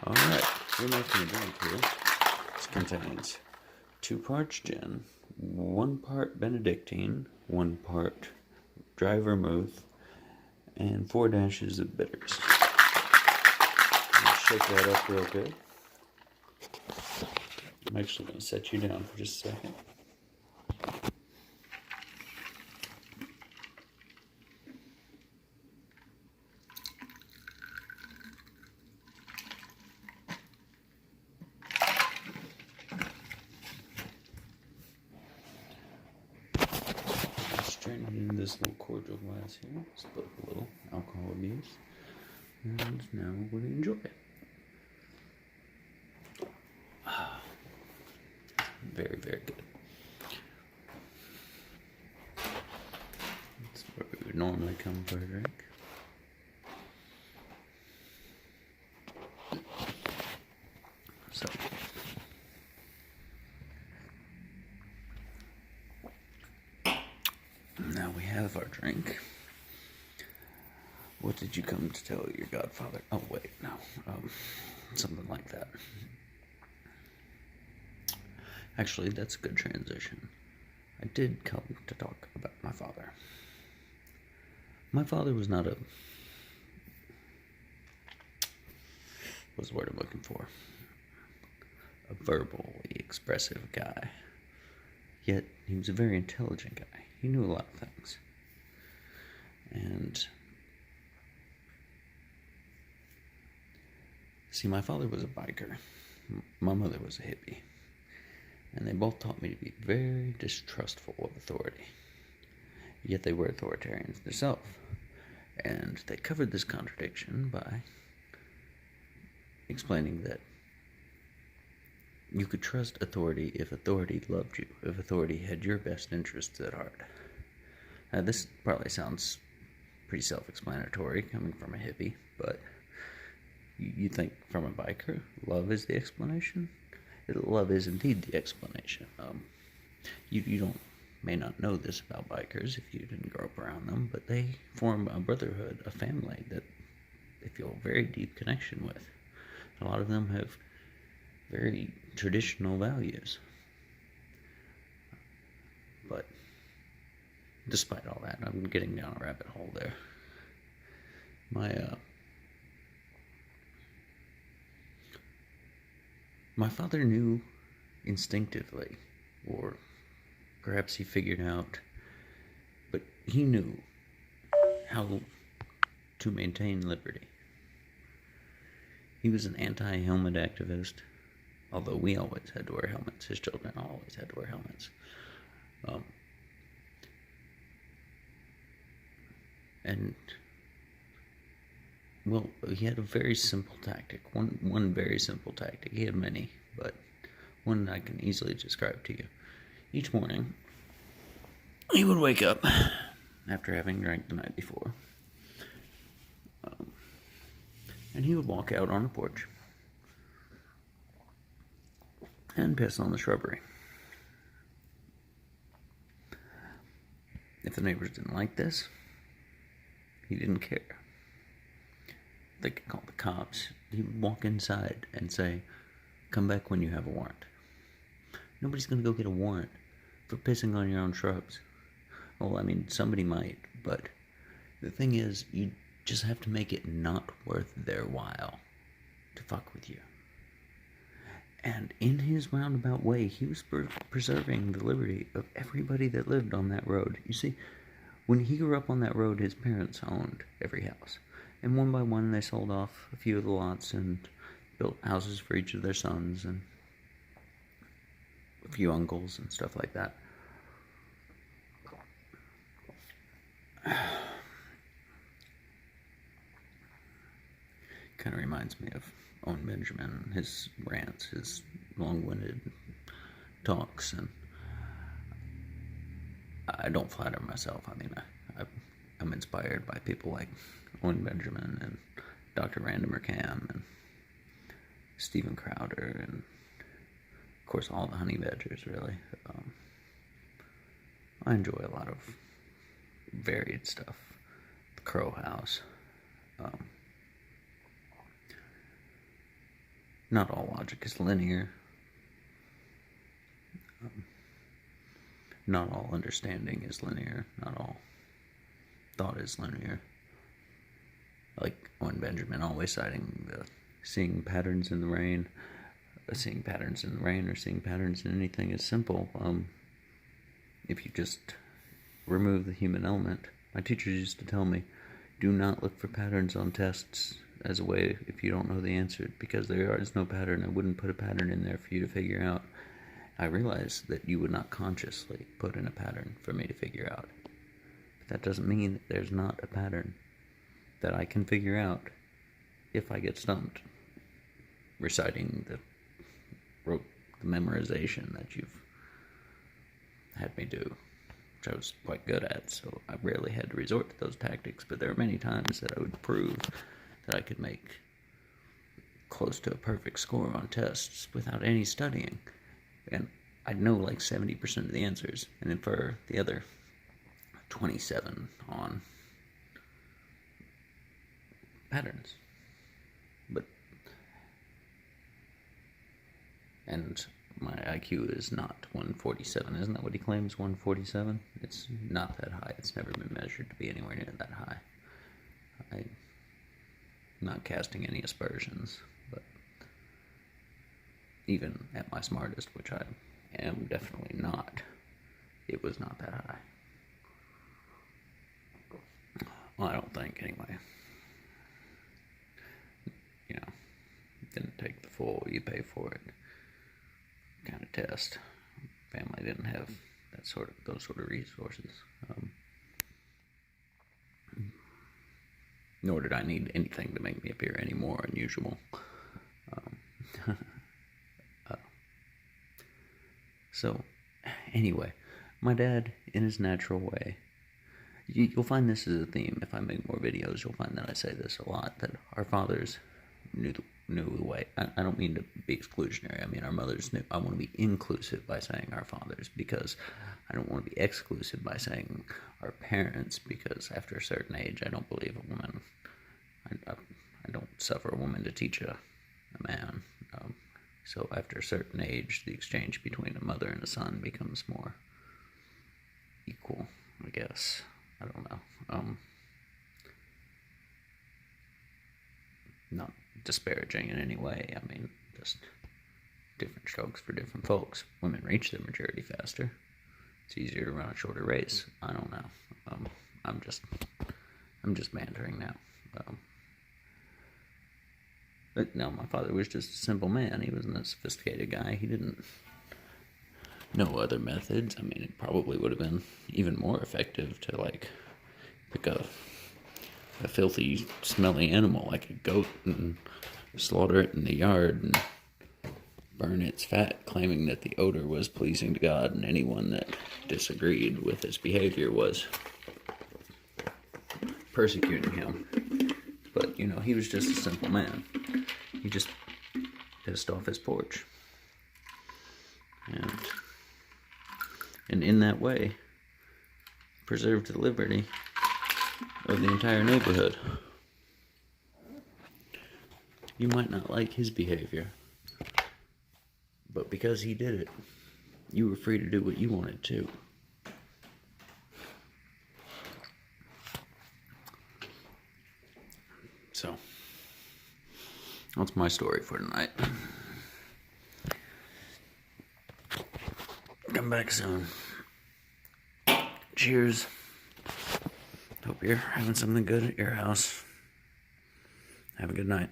Alright, we're making a drink here. This contains 2 parts gin, 1 part Benedictine, 1 part dry vermouth, and 4 dashes of bitters. Shake that up real good. I'm actually going to set you down for just a second. Strain it into this little cordial glass here. Split a little alcohol abuse. And now we're going to enjoy it. Very, very good. That's where we would normally come for a drink. So, now we have our drink. What did you come to tell your godfather? Oh, wait, no. Something like that. Actually, that's a good transition. I did come to talk about my father. My father was not what's the word I'm looking for? A verbally expressive guy. Yet, he was a very intelligent guy. He knew a lot of things. And see, my father was a biker. My mother was a hippie. And they both taught me to be very distrustful of authority. Yet they were authoritarians themselves. And they covered this contradiction by explaining that you could trust authority if authority loved you, if authority had your best interests at heart. Now, this probably sounds pretty self-explanatory coming from a hippie, but you think from a biker, love is the explanation? Love is indeed the explanation. You may not know this about bikers if you didn't grow up around them, but they form a brotherhood, a family that they feel a very deep connection with. A lot of them have very traditional values. But despite all that, I'm getting down a rabbit hole there. My father knew instinctively, or perhaps he figured out, but he knew how to maintain liberty. He was an anti-helmet activist, although we always had to wear helmets. His children always had to wear helmets. Well, he had a very simple tactic. One very simple tactic. He had many, but one I can easily describe to you. Each morning, he would wake up after having drank the night before, and he would walk out on the porch and piss on the shrubbery. If the neighbors didn't like this, he didn't care. They could call the cops. He would walk inside and say, "Come back when you have a warrant." Nobody's going to go get a warrant for pissing on your own shrubs. Well, I mean, somebody might, but the thing is, you just have to make it not worth their while to fuck with you. And in his roundabout way, he was preserving the liberty of everybody that lived on that road. You see, when he grew up on that road, his parents owned every house. And one by one, they sold off a few of the lots and built houses for each of their sons and a few uncles and stuff like that. Kind of reminds me of Owen Benjamin, his rants, his long-winded talks, and I don't flatter myself. I mean, I'm inspired by people like Owen Benjamin and Dr. Randa McCam and Steven Crowder and, of course, all the honey badgers, really. I enjoy a lot of varied stuff. The Crow House. Not all logic is linear. Not all understanding is linear. Not all thought is linear. Like Owen Benjamin always citing the seeing patterns in the rain. Seeing patterns in the rain or seeing patterns in anything is simple. If you just remove the human element. My teachers used to tell me, do not look for patterns on tests as a way if you don't know the answer, because there is no pattern. I wouldn't put a pattern in there for you to figure out. I realized that you would not consciously put in a pattern for me to figure out. But that doesn't mean that there's not a pattern that I can figure out if I get stumped reciting the memorization that you've had me do, which I was quite good at, so I rarely had to resort to those tactics, but there were many times that I would prove that I could make close to a perfect score on tests without any studying, and I'd know like 70% of the answers, and infer the other 27 on patterns. And my IQ is not 147. Isn't that what he claims, 147? It's not that high. It's never been measured to be anywhere near that high. I'm not casting any aspersions, but even at my smartest, which I am definitely not, it was not that high. Well, I don't think, anyway. You know, didn't take the full, you pay for it kind of test. Family didn't have those sort of resources. Nor did I need anything to make me appear any more unusual. So, anyway, my dad, in his natural way, you'll find this as a theme. If I make more videos, you'll find that I say this a lot, that our fathers knew the way. I don't mean to be exclusionary. I mean, our mothers knew. I want to be inclusive by saying our fathers, because I don't want to be exclusive by saying our parents, because after a certain age, I don't believe a woman, I don't suffer a woman to teach a man. So after a certain age, the exchange between a mother and a son becomes more equal, I guess. I don't know. Not disparaging in any way. I mean, just different strokes for different folks. Women reach their maturity faster. It's easier to run a shorter race. I don't know. I'm just bantering now. But no, my father was just a simple man. He wasn't a sophisticated guy. He didn't know other methods. I mean, it probably would have been even more effective to, like, pick a filthy, smelly animal like a goat and slaughter it in the yard and burn its fat, claiming that the odor was pleasing to God, and anyone that disagreed with his behavior was persecuting him. But, you know, he was just a simple man. He just pissed off his porch. And in that way, preserved the liberty of the entire neighborhood. You might not like his behavior, but because he did it, you were free to do what you wanted to. So, that's my story for tonight. Come back soon. Cheers. Hope you're having something good at your house. Have a good night.